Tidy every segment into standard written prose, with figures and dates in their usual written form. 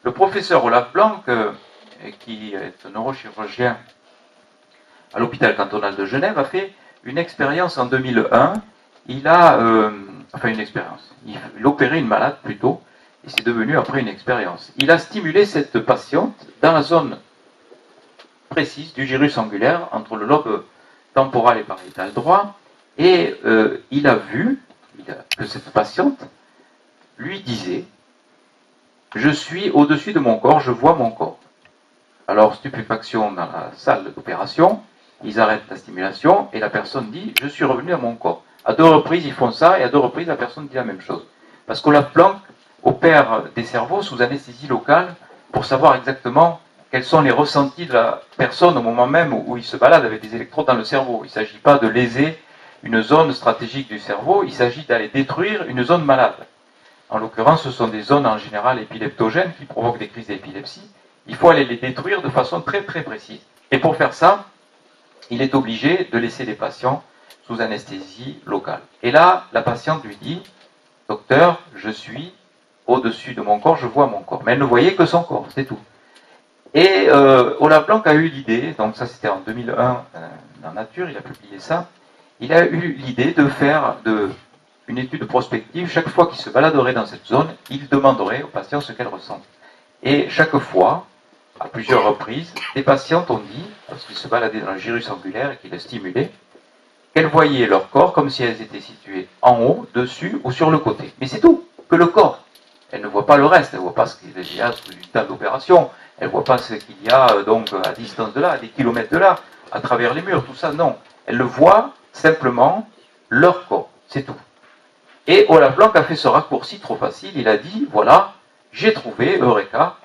Le professeur Olaf Blanc, qui est un neurochirurgien à l'hôpital cantonal de Genève, a fait une expérience en 2001. Il a, une expérience. Il opérait une malade plutôt, et c'est devenu après une expérience. Il a stimulé cette patiente dans la zone précise du gyrus angulaire entre le lobe temporal et pariétal droit, et il a vu que cette patiente lui disait « Je suis au-dessus de mon corps, je vois mon corps ». Alors, stupéfaction dans la salle d'opération, ils arrêtent la stimulation et la personne dit « Je suis revenu à mon corps ». À 2 reprises, ils font ça et à 2 reprises, la personne dit la même chose. Parce qu'Olaf Blanc opère des cerveaux sous anesthésie locale pour savoir exactement quels sont les ressentis de la personne au moment même où il se balade avec des électrodes dans le cerveau. Il ne s'agit pas de léser une zone stratégique du cerveau, il s'agit d'aller détruire une zone malade. En l'occurrence, ce sont des zones en général épileptogènes qui provoquent des crises d'épilepsie. Il faut aller les détruire de façon très très précise. Et pour faire ça, il est obligé de laisser les patients sous anesthésie locale. Et là, la patiente lui dit « Docteur, je suis au-dessus de mon corps, je vois mon corps. » Mais elle ne voyait que son corps, c'est tout. Et Olaf Blanc a eu l'idée, donc ça c'était en 2001 dans Nature, il a publié ça, il a eu l'idée de faire une étude prospective. Chaque fois qu'il se baladerait dans cette zone, il demanderait aux patients ce qu'elles ressentent. Et chaque fois, à plusieurs reprises, des patientes ont dit, parce qu'ils se baladaient dans le gyrus angulaire et qu'ils le stimulaient, qu'elles voyaient leur corps comme si elles étaient situées en haut, dessus ou sur le côté. Mais c'est tout, que le corps. Elles ne voient pas le reste, elles ne voient pas ce qu'il y a sous une table d'opération, elles ne voient pas ce qu'il y a donc à distance de là, à des kilomètres de là, à travers les murs, tout ça, non. Elles le voient simplement leur corps, c'est tout. Et Olaf Blanc a fait ce raccourci trop facile, il a dit, voilà, j'ai trouvé, Eureka,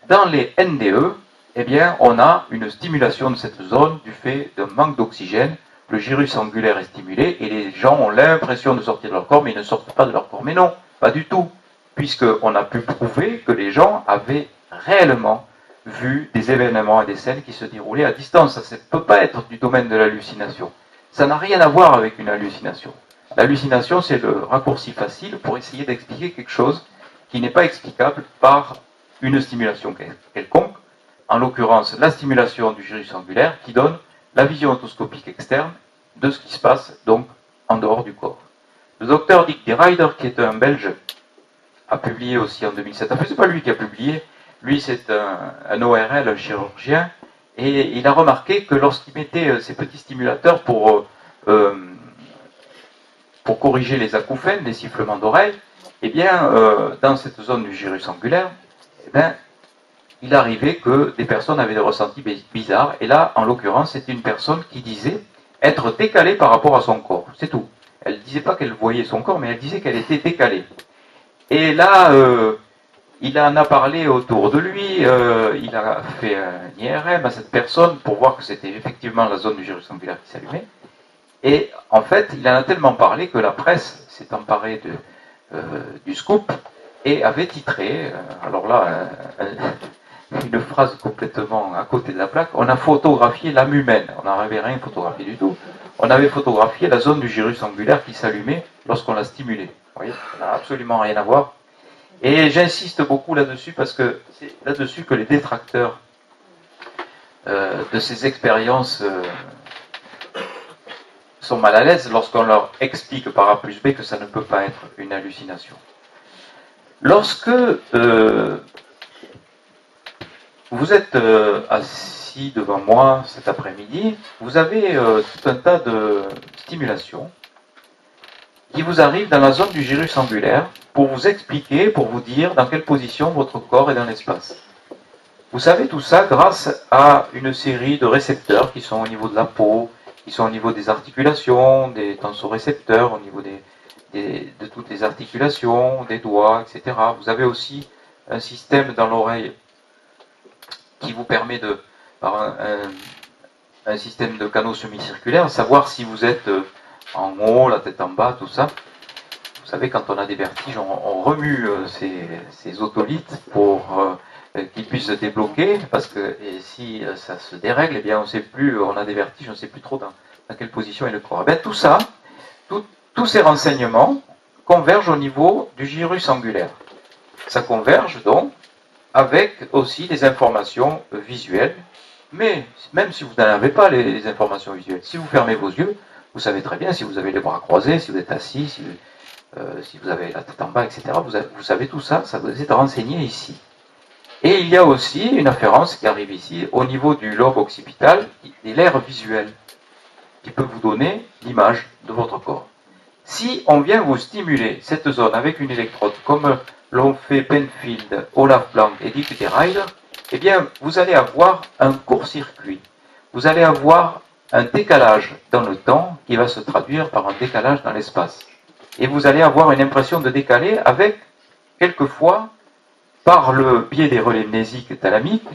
dans les NDE, eh bien, on a une stimulation de cette zone du fait d'un manque d'oxygène, le gyrus angulaire est stimulé, et les gens ont l'impression de sortir de leur corps, mais ils ne sortent pas de leur corps. Mais non, pas du tout, puisqu'on a pu prouver que les gens avaient réellement vu des événements et des scènes qui se déroulaient à distance. Ça ne peut pas être du domaine de l'hallucination. Ça n'a rien à voir avec une hallucination. L'hallucination, c'est le raccourci facile pour essayer d'expliquer quelque chose qui n'est pas explicable par une stimulation quelconque, en l'occurrence la stimulation du gyrus angulaire qui donne la vision otoscopique externe de ce qui se passe donc en dehors du corps. Le docteur Dick de Ryder, qui est un Belge, a publié aussi en 2007, enfin c'est pas lui qui a publié, lui c'est un ORL, un chirurgien, et il a remarqué que lorsqu'il mettait ces petits stimulateurs pour corriger les acouphènes, les sifflements d'oreilles, eh bien, dans cette zone du gyrus angulaire, eh bien, il arrivait que des personnes avaient des ressentis bizarres, et là, en l'occurrence, c'était une personne qui disait être décalée par rapport à son corps, c'est tout. Elle ne disait pas qu'elle voyait son corps, mais elle disait qu'elle était décalée. Et là, il en a parlé autour de lui, il a fait un IRM à cette personne pour voir que c'était effectivement la zone du gyrus angulaire qui s'allumait. Et en fait, il en a tellement parlé que la presse s'est emparée du scoop et avait titré, alors là, une phrase complètement à côté de la plaque, on a photographié l'âme humaine. On n'avait rien photographié du tout. On avait photographié la zone du gyrus angulaire qui s'allumait lorsqu'on l'a stimulé. Vous voyez, ça n'a absolument rien à voir. Et j'insiste beaucoup là-dessus parce que c'est là-dessus que les détracteurs de ces expériences sont mal à l'aise lorsqu'on leur explique par A plus B que ça ne peut pas être une hallucination. Lorsque vous êtes assis devant moi cet après-midi, vous avez tout un tas de stimulations qui vous arrivent dans la zone du gyrus angulaire pour vous expliquer, pour vous dire dans quelle position votre corps est dans l'espace. Vous savez tout ça grâce à une série de récepteurs qui sont au niveau de la peau, qui sont au niveau des articulations, des tensorécepteurs, au niveau de toutes les articulations, des doigts, etc. Vous avez aussi un système dans l'oreille qui vous permet de, par un système de canaux semi-circulaires, savoir si vous êtes en haut, la tête en bas, tout ça. Vous savez, quand on a des vertiges, on remue ces otolithes pour qu'ils puissent se débloquer, parce que si ça se dérègle, eh bien on sait plus, on a des vertiges, on ne sait plus trop dans quelle position est le corps. Eh bien, tout ça, tous ces renseignements convergent au niveau du gyrus angulaire. Ça converge donc avec aussi des informations visuelles. Mais même si vous n'en avez pas les informations visuelles, si vous fermez vos yeux, vous savez très bien si vous avez les bras croisés, si vous êtes assis, si vous avez la tête en bas, etc. Vous savez tout ça, ça vous est renseigné ici. Et il y a aussi une afférence qui arrive ici au niveau du lobe occipital et l'aire visuelle qui peut vous donner l'image de votre corps. Si on vient vous stimuler cette zone avec une électrode, comme l'ont fait Penfield, Olaf Blank et Dick de Ryder, eh bien, vous allez avoir un court-circuit. Vous allez avoir un décalage dans le temps qui va se traduire par un décalage dans l'espace. Et vous allez avoir une impression de décalé avec, quelquefois, par le biais des relais mnésiques thalamiques,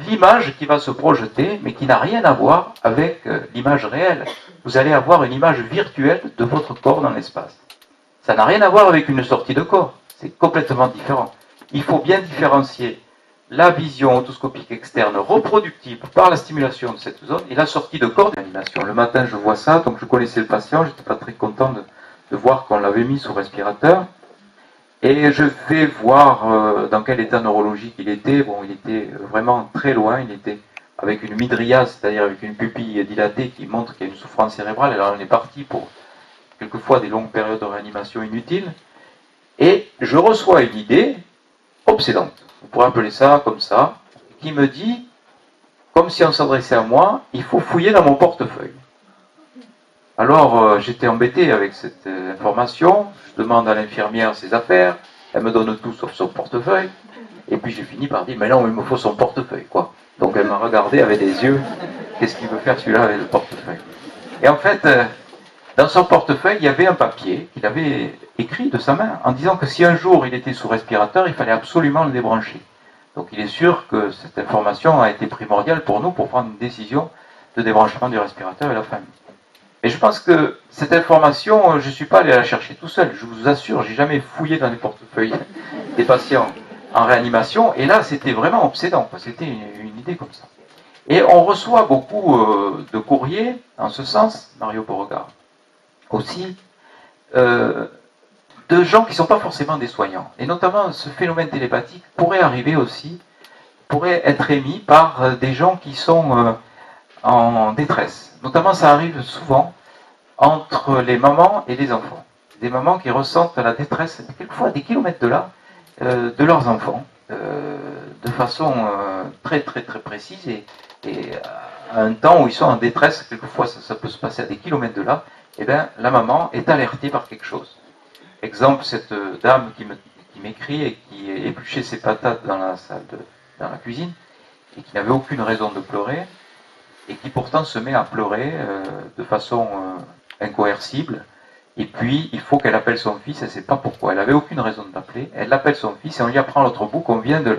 l'image qui va se projeter, mais qui n'a rien à voir avec l'image réelle. Vous allez avoir une image virtuelle de votre corps dans l'espace. Ça n'a rien à voir avec une sortie de corps. C'est complètement différent. Il faut bien différencier la vision otoscopique externe reproductible par la stimulation de cette zone et la sortie de corps de l'animation. Le matin, je vois ça, donc je connaissais le patient, j'étais pas très content de voir qu'on l'avait mis sous respirateur. Et je vais voir dans quel état neurologique il était. Bon, il était vraiment très loin, il était avec une mydriase, c'est-à-dire avec une pupille dilatée qui montre qu'il y a une souffrance cérébrale. Alors on est parti pour quelquefois des longues périodes de réanimation inutiles. Et je reçois une idée obsédante, on pourrait appeler ça comme ça, qui me dit, comme si on s'adressait à moi, il faut fouiller dans mon portefeuille. Alors j'étais embêté avec cette information, je demande à l'infirmière ses affaires, elle me donne tout sauf son portefeuille, et puis j'ai fini par dire, mais non, il me faut son portefeuille, quoi. Donc elle m'a regardé avec des yeux, qu'est-ce qu'il veut faire celui-là avec le portefeuille? Et en fait, dans son portefeuille, il y avait un papier qu'il avait écrit de sa main, en disant que si un jour il était sous respirateur, il fallait absolument le débrancher. Donc il est sûr que cette information a été primordiale pour nous pour prendre une décision de débranchement du respirateur et la famille. Et je pense que cette information, je ne suis pas allé la chercher tout seul. Je vous assure, j'ai jamais fouillé dans les portefeuilles des patients en réanimation. Et là, c'était vraiment obsédant. C'était une idée comme ça. Et on reçoit beaucoup de courriers en ce sens, Mario Beauregard, aussi, de gens qui ne sont pas forcément des soignants. Et notamment, ce phénomène télépathique pourrait arriver aussi, pourrait être émis par des gens qui sont en détresse. Notamment, ça arrive souvent entre les mamans et les enfants. Des mamans qui ressentent la détresse, quelquefois à des kilomètres de là, de leurs enfants, de façon très très très précise et à un temps où ils sont en détresse, quelquefois ça peut se passer à des kilomètres de là, et bien la maman est alertée par quelque chose. Exemple, cette dame qui m'écrit et qui épluchait ses patates dans la cuisine et qui n'avait aucune raison de pleurer, et qui pourtant se met à pleurer de façon incoercible. Et puis, il faut qu'elle appelle son fils, elle ne sait pas pourquoi. Elle n'avait aucune raison de l'appeler. Elle appelle son fils et on lui apprend l'autre bout qu'on vient de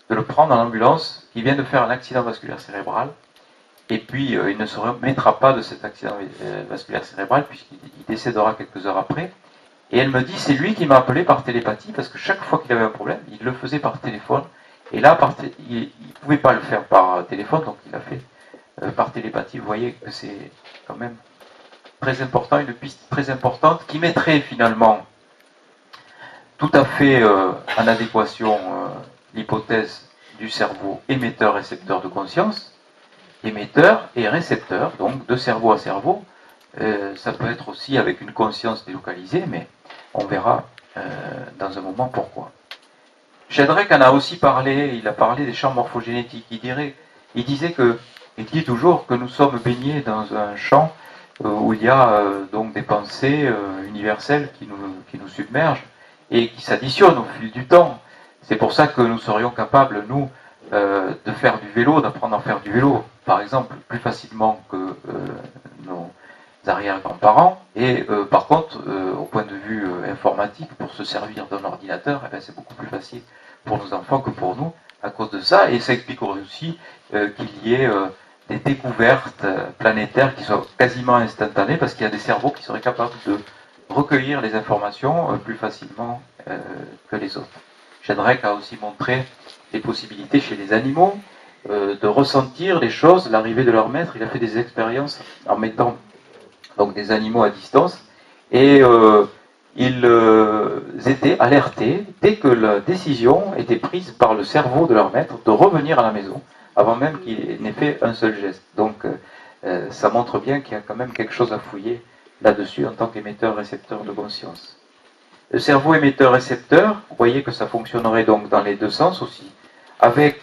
le prendre en ambulance, qu'il vient de faire un accident vasculaire cérébral. Et puis, il ne se remettra pas de cet accident vasculaire cérébral puisqu'il décédera quelques heures après. Et elle me dit, c'est lui qui m'a appelé par télépathie parce que chaque fois qu'il avait un problème, il le faisait par téléphone. Et là, il ne pouvait pas le faire par téléphone, donc il l'a fait par télépathie. Vous voyez que c'est quand même très important, une piste très importante qui mettrait finalement tout à fait en adéquation l'hypothèse du cerveau émetteur-récepteur de conscience, émetteur et récepteur, donc de cerveau à cerveau. Ça peut être aussi avec une conscience délocalisée, mais on verra dans un moment pourquoi. Sheldrak en a aussi parlé, il a parlé des champs morphogénétiques. Il disait que, il dit toujours que nous sommes baignés dans un champ où il y a donc des pensées universelles qui nous submergent et qui s'additionnent au fil du temps. C'est pour ça que nous serions capables, nous, de faire du vélo, d'apprendre à faire du vélo, par exemple, plus facilement que nos arrière-grands-parents. Et par contre, au point de vue informatique, pour se servir d'un ordinateur, eh bien, c'est beaucoup plus facile pour nos enfants que pour nous à cause de ça. Et ça explique aussi qu'il y ait des découvertes planétaires qui soient quasiment instantanées parce qu'il y a des cerveaux qui seraient capables de recueillir les informations plus facilement que les autres. Sheldrak a aussi montré les possibilités chez les animaux de ressentir les choses, l'arrivée de leur maître. Il a fait des expériences en mettant donc des animaux à distance et ils étaient alertés dès que la décision était prise par le cerveau de leur maître de revenir à la maison, avant même qu'il n'ait fait un seul geste. Donc ça montre bien qu'il y a quand même quelque chose à fouiller là-dessus en tant qu'émetteur-récepteur de conscience. Le cerveau émetteur-récepteur, vous voyez que ça fonctionnerait donc dans les deux sens aussi, avec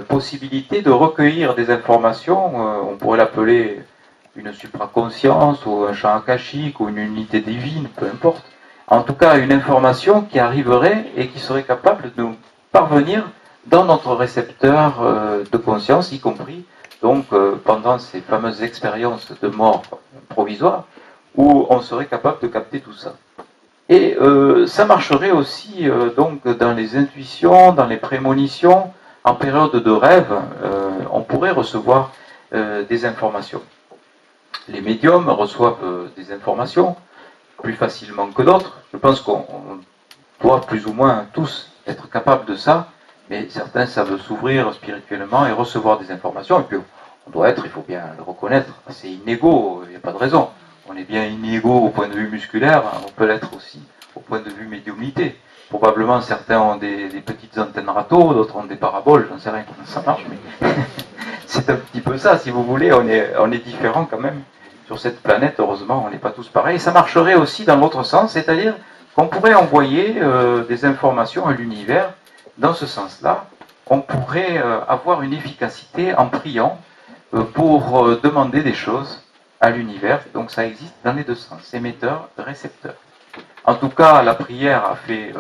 possibilité de recueillir des informations, on pourrait l'appeler une supraconscience ou un champ akashique ou une unité divine, peu importe. En tout cas, une information qui arriverait et qui serait capable de nous parvenir dans notre récepteur de conscience, y compris donc pendant ces fameuses expériences de mort provisoire, où on serait capable de capter tout ça. Et ça marcherait aussi donc dans les intuitions, dans les prémonitions, en période de rêve, on pourrait recevoir des informations. Les médiums reçoivent des informations plus facilement que d'autres. Je pense qu'on doit plus ou moins tous être capables de ça, mais certains savent s'ouvrir spirituellement et recevoir des informations, et puis on doit être, il faut bien le reconnaître, assez inégaux, il n'y a pas de raison. On est bien inégaux au point de vue musculaire, on peut l'être aussi au point de vue médiumnité. Probablement certains ont des petites antennes râteaux, d'autres ont des paraboles, j'en sais rien comment ça marche, mais c'est un petit peu ça, si vous voulez, on est différents quand même. Sur cette planète, heureusement, on n'est pas tous pareils. Et ça marcherait aussi dans l'autre sens, c'est-à-dire qu'on pourrait envoyer des informations à l'univers dans ce sens-là. On pourrait avoir une efficacité en priant pour demander des choses à l'univers. Donc ça existe dans les deux sens, émetteur, récepteur. En tout cas, la prière a fait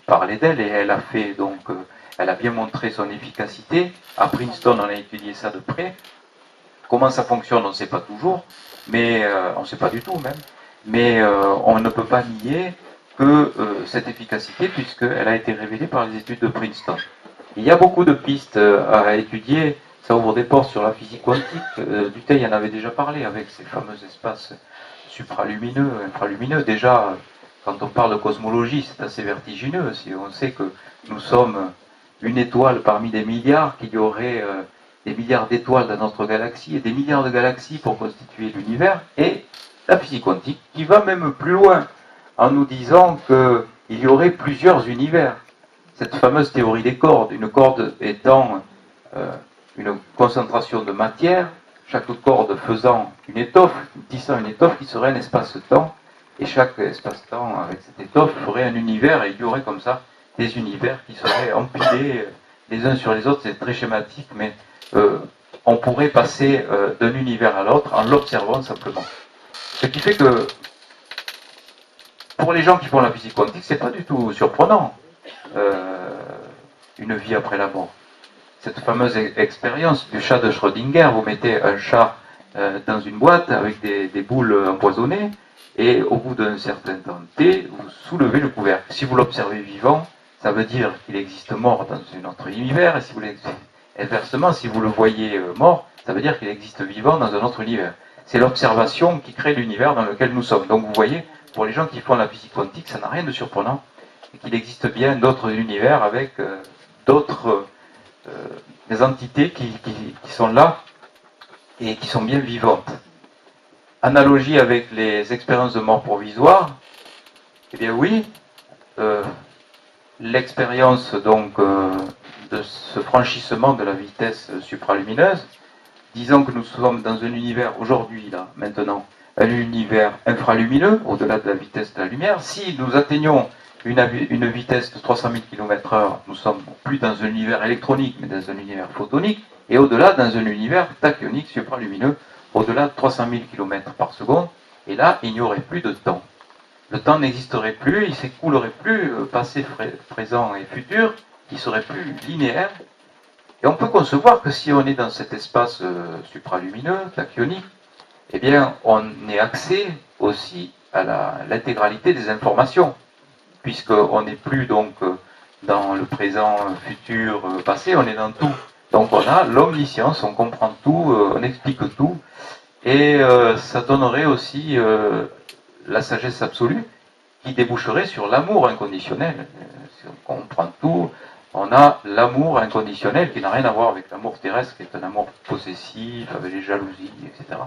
parler d'elle et elle a fait donc, elle a bien montré son efficacité. À Princeton, on a étudié ça de près. Comment ça fonctionne, on ne sait pas toujours, mais on ne sait pas du tout même. Mais on ne peut pas nier que cette efficacité, puisqu'elle a été révélée par les études de Princeton. Il y a beaucoup de pistes à étudier. Ça ouvre des portes sur la physique quantique. Dutheil en avait déjà parlé avec ces fameux espaces supralumineux, infralumineux. Déjà, quand on parle de cosmologie, c'est assez vertigineux. Si on sait que nous sommes une étoile parmi des milliards, qu'il y aurait des milliards d'étoiles dans notre galaxie et des milliards de galaxies pour constituer l'univers, et la physique quantique qui va même plus loin en nous disant qu'il y aurait plusieurs univers. Cette fameuse théorie des cordes, une corde étant une concentration de matière, chaque corde faisant une étoffe, tissant une étoffe qui serait un espace-temps, et chaque espace-temps avec cette étoffe ferait un univers, et il y aurait comme ça des univers qui seraient empilés les uns sur les autres. C'est très schématique, mais on pourrait passer d'un univers à l'autre en l'observant simplement. Ce qui fait que pour les gens qui font la physique quantique, c'est pas du tout surprenant une vie après la mort. Cette fameuse expérience du chat de Schrödinger, vous mettez un chat dans une boîte avec des boules empoisonnées, et au bout d'un certain temps T, vous soulevez le couvercle. Si vous l'observez vivant, ça veut dire qu'il existe mort dans un autre univers, et si vous inversement, si vous le voyez mort, ça veut dire qu'il existe vivant dans un autre univers. C'est l'observation qui crée l'univers dans lequel nous sommes. Donc vous voyez, pour les gens qui font la physique quantique, ça n'a rien de surprenant, et qu'il existe bien d'autres univers avec d'autres des entités qui sont là et qui sont bien vivantes. Analogie avec les expériences de mort provisoire, eh bien oui, l'expérience donc de ce franchissement de la vitesse supralumineuse, disons que nous sommes dans un univers aujourd'hui, là, maintenant, un univers infralumineux, au-delà de la vitesse de la lumière. Si nous atteignons une vitesse de 300 000 km/h, nous sommes plus dans un univers électronique, mais dans un univers photonique, et au-delà, dans un univers tachyonique supralumineux, au-delà de 300 000 km par seconde, et là, il n'y aurait plus de temps. Le temps n'existerait plus, il s'écoulerait plus, passé, présent et futur, il serait plus linéaire. Et on peut concevoir que si on est dans cet espace supralumineux, tachyonique, eh bien, on ait accès aussi à l'intégralité des informations, puisqu'on n'est plus donc dans le présent, futur, passé, on est dans tout. Donc on a l'omniscience, on comprend tout, on explique tout, et ça donnerait aussi la sagesse absolue qui déboucherait sur l'amour inconditionnel. Si on comprend tout, on a l'amour inconditionnel qui n'a rien à voir avec l'amour terrestre, qui est un amour possessif, avec les jalousies, etc.